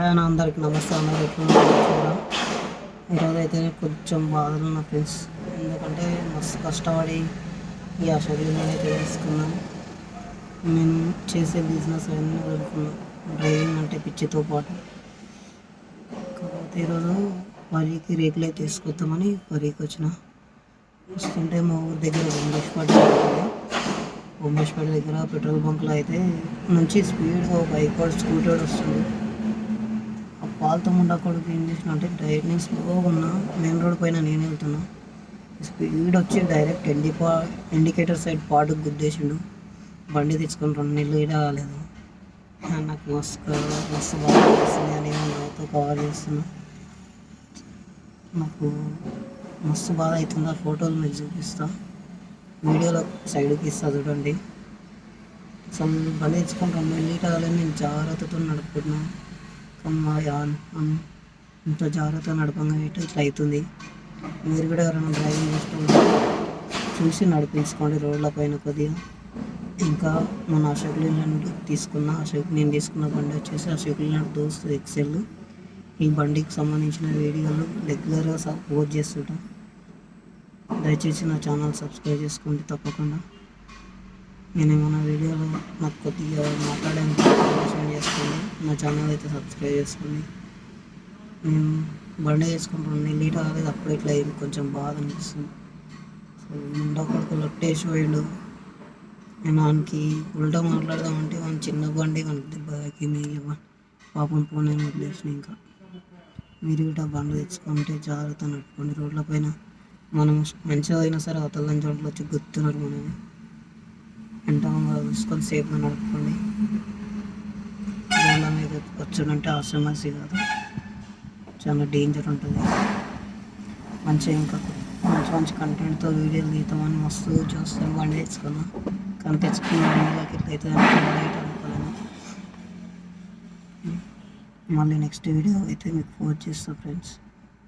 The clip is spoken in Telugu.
ఆయన అందరికి నమస్తే. అందరూ ఎట్లున్నారు? ఈరోజు అయితే కొంచెం బాధలు ఉన్న ఫ్రెండ్స్, ఎందుకంటే మస్తు కష్టపడి ఈ షెడ్యూల్ నేనైతే తీసుకున్నాను. నేను చేసే బిజినెస్ అన్నీ వదులుకున్నాను, డ్రైవింగ్ అంటే పిచ్చితో పాటు. కాకపోతే ఈరోజు వరికి రేకులు అయితే తీసుకొద్దామని వరికి వస్తుంటే మా ఊరి దగ్గర బొమ్మేశ్పేట దగ్గర పెట్రోల్ బంక్లో అయితే నుంచి స్పీడ్గా బైక్ వాడు స్కూటర్ వస్తుంది. ఆ పాలతో ముండా కొడుకు ఏం చేసిన అంటే డైరెక్ట్ నేను స్లోగా ఉన్నా, మెయిన్ రోడ్ పైన నేను వెళ్తున్నా, స్పీడ్ వచ్చి డైరెక్ట్ ఇండికేటర్ సైడ్ పాటుకు గుద్దేసిండు. బండి తెచ్చుకొని 2 నెలలు ఈడ కాలేదు. నాకు మస్తు బాగా వస్తుంది అని నాతో కవర్ చేస్తున్నా. నాకు మస్తు బాధ అవుతుంది. ఆ ఫోటోలు మీకు చూపిస్తా, వీడియోలో సైడ్కి ఇస్తా చూడండి. అసలు బండి తెచ్చుకొని 2 నెలలు ఈడ కాలేదు. నేను జాగ్రత్తతో నడుపుకుంటున్నాను, కానీ ఇంత జాగ్రత్తగా నడపంగా ఇట్లా అవుతుంది. మీరు కూడా ఎవరైనా డ్రైవింగ్ చేస్తుంటే చూసి నడిపించుకోండి రోడ్ల పైన కొద్దిగా. ఇంకా మన అశోక్ లీలాండ్ నేను తీసుకున్న బండి వచ్చేసి అశోక్ లీలాండ్ దోస్త్ ఎక్సెల్. ఈ బండికి సంబంధించిన వీడియోలు రెగ్యులర్గా పోస్ట్ చేస్తుంటాం. దయచేసి నా ఛానల్ సబ్స్క్రైబ్ చేసుకోండి తప్పకుండా. నేను ఏమైనా వీడియోలో నాకు కొద్దిగా మాట్లాడడానికి ఇన్ఫర్మేషన్ చేసుకోండి. నా ఛానల్ అయితే సబ్స్క్రైబ్ చేసుకోండి. నేను బండి వేసుకుంటాను, 2 నెలలు కాలేదు, అప్పుడు ఇట్లా అయింది. కొంచెం బాధ అనిపిస్తుంది. ముండా కొడుకు లొట్టేసి పోయిండు. నేను వానికి ఉల్టా మాట్లాడదామంటే వాని చిన్న బండి వానికి దెబ్బ తాకింది. పాపం పోనీ వదిలేసిన. ఇంకా మీరు కూడా బండి తెచ్చుకుంటే జాగ్రత్త నడుపుకోండి. రోడ్ల పైన మనం మంచిగా అయినా సరే అవతల చోట్ల వచ్చి గుర్తున్నారు మనని. వెంట చూసుకొని సేఫ్గా నడుపుకోండి. రోడ్ల మీద వచ్చాడంటే ఆశ్రమసి కాదు, చాలా డేంజర్ ఉంటుంది. ఇంకా మంచి కంటెంట్తో వీడియోలు తీద్దామని మస్తు చూస్తాను. బండి తెచ్చుకున్నా, కానీ తెచ్చుకున్న బండిలోకి ఎట్లయితే లేట్ అనుకోలేను. మళ్ళీ నెక్స్ట్ వీడియో అయితే మీకు పోస్ట్ చేస్తాను ఫ్రెండ్స్.